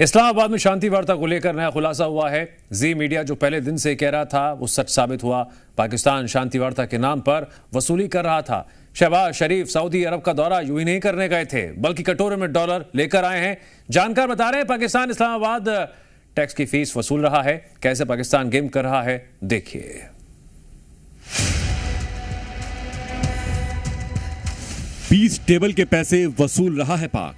इस्लामाबाद में शांति वार्ता को लेकर नया खुलासा हुआ है। जी मीडिया जो पहले दिन से कह रहा था वो सच साबित हुआ। पाकिस्तान शांति वार्ता के नाम पर वसूली कर रहा था। शहबाज शरीफ सऊदी अरब का दौरा यूं ही नहीं करने गए थे, बल्कि कटोरे में डॉलर लेकर आए हैं। जानकार बता रहे हैं पाकिस्तान इस्लामाबाद टैक्स की फीस वसूल रहा है। कैसे पाकिस्तान गेम कर रहा है देखिए। पीस टेबल के पैसे वसूल रहा है पाक।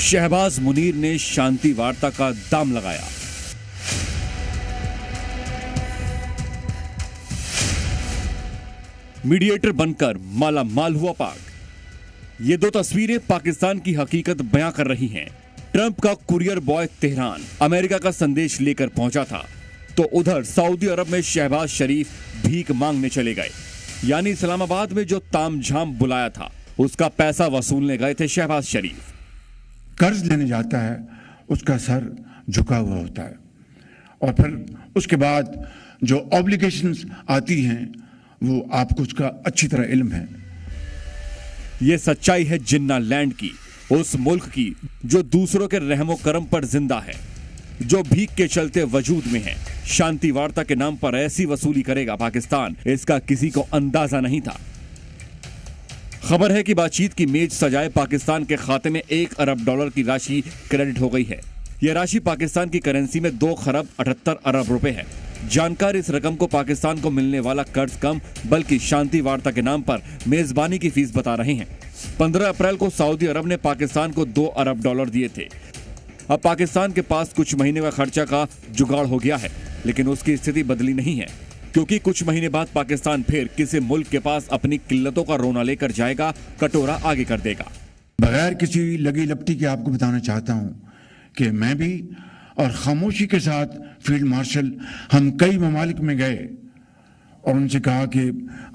शहबाज मुनीर ने शांति वार्ता का दाम लगाया। मीडिएटर बनकर माला माल हुआ पाक। ये दो तस्वीरें पाकिस्तान की हकीकत बयां कर रही हैं। ट्रंप का कुरियर बॉय तेहरान अमेरिका का संदेश लेकर पहुंचा था, तो उधर सऊदी अरब में शहबाज शरीफ भीख मांगने चले गए। यानी इस्लामाबाद में जो तामझाम बुलाया था उसका पैसा वसूलने गए थे शहबाज शरीफ। कर्ज लेने जाता है, उसका सर झुका हुआ होता है, और फिर उसके बाद जो ऑब्लिगेशंस आती हैं वो आपको उसका अच्छी तरह इल्म है। ये सच्चाई है जिन्ना लैंड की, उस मुल्क की जो दूसरों के रहमो करम पर जिंदा है, जो भीख के चलते वजूद में है। शांति वार्ता के नाम पर ऐसी वसूली करेगा पाकिस्तान, इसका किसी को अंदाजा नहीं था। खबर है कि बातचीत की मेज सजाए पाकिस्तान के खाते में $1 अरब की राशि क्रेडिट हो गई है। यह राशि पाकिस्तान की करेंसी में 2 खरब 78 अरब रुपए है। जानकार इस रकम को पाकिस्तान को मिलने वाला कर्ज कम, बल्कि शांति वार्ता के नाम पर मेजबानी की फीस बता रहे हैं। 15 अप्रैल को सऊदी अरब ने पाकिस्तान को $2 अरब दिए थे। अब पाकिस्तान के पास कुछ महीने का खर्चा का जुगाड़ हो गया है, लेकिन उसकी स्थिति बदली नहीं है, क्योंकि कुछ महीने बाद पाकिस्तान फिर किसी मुल्क के पास अपनी किल्लतों का रोना लेकर जाएगा, कटोरा आगे कर देगा। बगैर किसी लगी लपटी के आपको बताना चाहता हूं कि मैं भी और खामोशी के साथ फील्ड मार्शल हम कई ममालिक में गए और उनसे कहा कि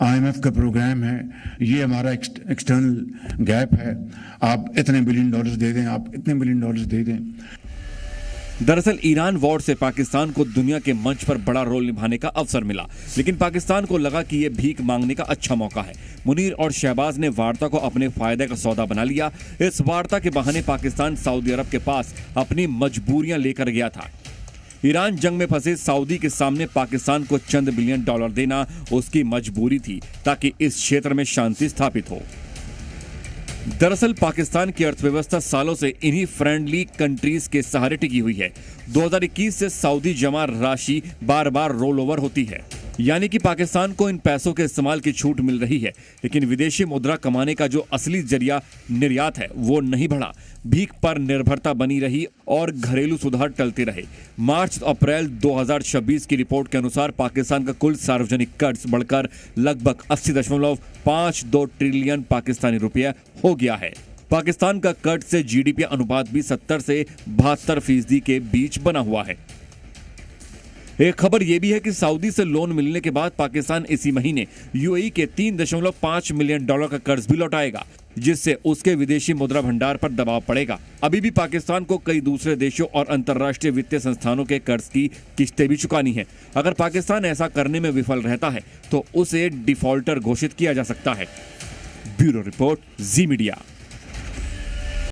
IMF का प्रोग्राम है, ये हमारा एक्सटर्नल गैप है, आप इतने $1 बिलियन दे दें, आप इतने $1 बिलियन दे दें। दरअसल ईरान वॉर से पाकिस्तान को दुनिया के मंच पर बड़ा रोल निभाने का अवसर मिला, लेकिन पाकिस्तान को लगा कि यह भीख मांगने का अच्छा मौका है। मुनीर और शहबाज ने वार्ता को अपने फायदे का सौदा बना लिया। इस वार्ता के बहाने पाकिस्तान सऊदी अरब के पास अपनी मजबूरियां लेकर गया था। ईरान जंग में फंसे सऊदी के सामने पाकिस्तान को चंद $1 बिलियन देना उसकी मजबूरी थी, ताकि इस क्षेत्र में शांति स्थापित हो। दरअसल पाकिस्तान की अर्थव्यवस्था सालों से इन्हीं फ्रेंडली कंट्रीज के सहारे टिकी हुई है। 2021 से सऊदी जमा राशि बार बार रोल ओवर होती है, यानी कि पाकिस्तान को इन पैसों के इस्तेमाल की छूट मिल रही है, लेकिन विदेशी मुद्रा कमाने का जो असली जरिया निर्यात है वो नहीं बढ़ा। भीख पर निर्भरता बनी रही और घरेलू सुधार टलते रहे। मार्च अप्रैल 2026 की रिपोर्ट के अनुसार पाकिस्तान का कुल सार्वजनिक कर्ज बढ़कर लगभग 80.52 ट्रिलियन पाकिस्तानी रुपया हो गया है। पाकिस्तान का कर्ज से GDP अनुपात भी 70 से 72% के बीच बना हुआ है। एक खबर यह भी है कि सऊदी से लोन मिलने के बाद पाकिस्तान इसी महीने UAE के $3.5 मिलियन का कर्ज भी लौटाएगा, जिससे उसके विदेशी मुद्रा भंडार पर दबाव पड़ेगा। अभी भी पाकिस्तान को कई दूसरे देशों और अंतर्राष्ट्रीय वित्तीय संस्थानों के कर्ज की किस्तें भी चुकानी है। अगर पाकिस्तान ऐसा करने में विफल रहता है तो उसे डिफॉल्टर घोषित किया जा सकता है। ब्यूरो रिपोर्ट, जी मीडिया।